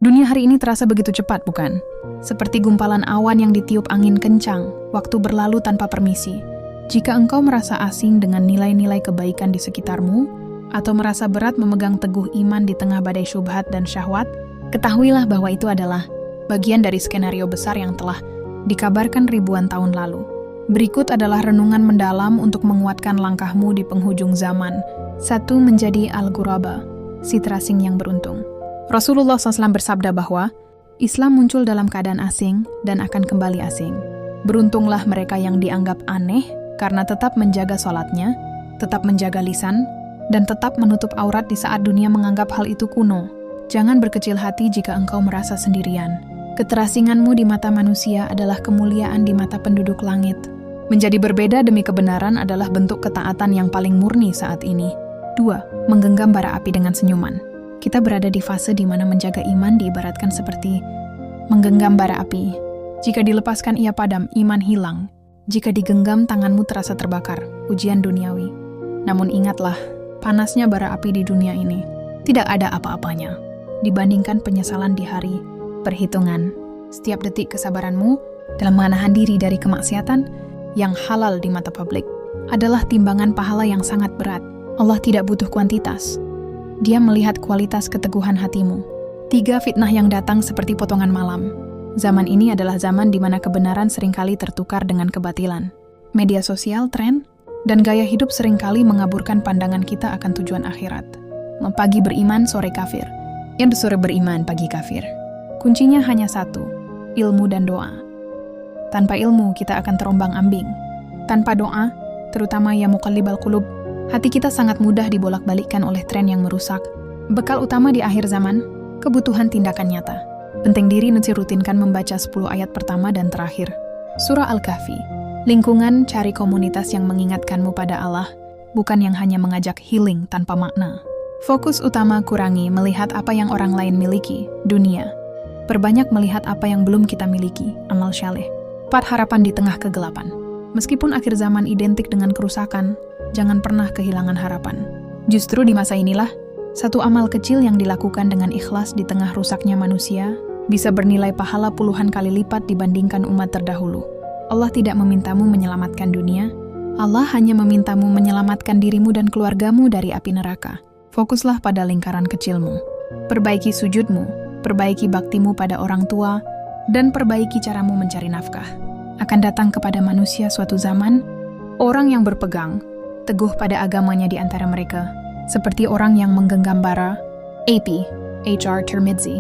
Dunia hari ini terasa begitu cepat, bukan? Seperti gumpalan awan yang ditiup angin kencang, waktu berlalu tanpa permisi. Jika engkau merasa asing dengan nilai-nilai kebaikan di sekitarmu, atau merasa berat memegang teguh iman di tengah badai syubhat dan syahwat, ketahuilah bahwa itu adalah bagian dari skenario besar yang telah dikabarkan ribuan tahun lalu. Berikut adalah renungan mendalam untuk menguatkan langkahmu di penghujung zaman. 1. Menjadi al-ghuraba, si terasing yang beruntung. Rasulullah SAW bersabda bahwa Islam muncul dalam keadaan asing dan akan kembali asing. Beruntunglah mereka yang dianggap aneh karena tetap menjaga sholatnya, tetap menjaga lisan, dan tetap menutup aurat di saat dunia menganggap hal itu kuno. Jangan berkecil hati jika engkau merasa sendirian. Keterasinganmu di mata manusia adalah kemuliaan di mata penduduk langit. Menjadi berbeda demi kebenaran adalah bentuk ketaatan yang paling murni saat ini. 2. Menggenggam bara api dengan senyuman. Kita berada di fase di mana menjaga iman diibaratkan seperti menggenggam bara api. Jika dilepaskan ia padam, iman hilang. Jika digenggam, tanganmu terasa terbakar, ujian duniawi. Namun ingatlah, panasnya bara api di dunia ini tidak ada apa-apanya dibandingkan penyesalan di hari perhitungan. Setiap detik kesabaranmu dalam menahan diri dari kemaksiatan yang halal di mata publik adalah timbangan pahala yang sangat berat. Allah tidak butuh kuantitas. Dia melihat kualitas keteguhan hatimu. 3. Fitnah yang datang seperti potongan malam. Zaman ini adalah zaman di mana kebenaran seringkali tertukar dengan kebatilan. Media sosial, tren, dan gaya hidup seringkali mengaburkan pandangan kita akan tujuan akhirat. Pagi beriman, sore kafir. Yang sore beriman, pagi kafir. Kuncinya hanya satu, ilmu dan doa. Tanpa ilmu, kita akan terombang-ambing. Tanpa doa, terutama ya muqallibal qulub, hati kita sangat mudah dibolak-balikkan oleh tren yang merusak. Bekal utama di akhir zaman, kebutuhan tindakan nyata. Penting diri rutinkan membaca 10 ayat pertama dan terakhir. Surah Al-Kahfi. Lingkungan, cari komunitas yang mengingatkanmu pada Allah, bukan yang hanya mengajak healing tanpa makna. Fokus utama kurangi melihat apa yang orang lain miliki, dunia. Perbanyak melihat apa yang belum kita miliki, amal syaleh. 4. Harapan di tengah kegelapan. Meskipun akhir zaman identik dengan kerusakan, jangan pernah kehilangan harapan. Justru di masa inilah, satu amal kecil yang dilakukan dengan ikhlas di tengah rusaknya manusia bisa bernilai pahala puluhan kali lipat dibandingkan umat terdahulu. Allah tidak memintamu menyelamatkan dunia, Allah hanya memintamu menyelamatkan dirimu dan keluargamu dari api neraka. Fokuslah pada lingkaran kecilmu. Perbaiki sujudmu, perbaiki baktimu pada orang tua, dan perbaiki caramu mencari nafkah. Akan datang kepada manusia suatu zaman, orang yang berpegang teguh pada agamanya di antara mereka, seperti orang yang menggenggam bara. AP, H.R. Tirmidzi.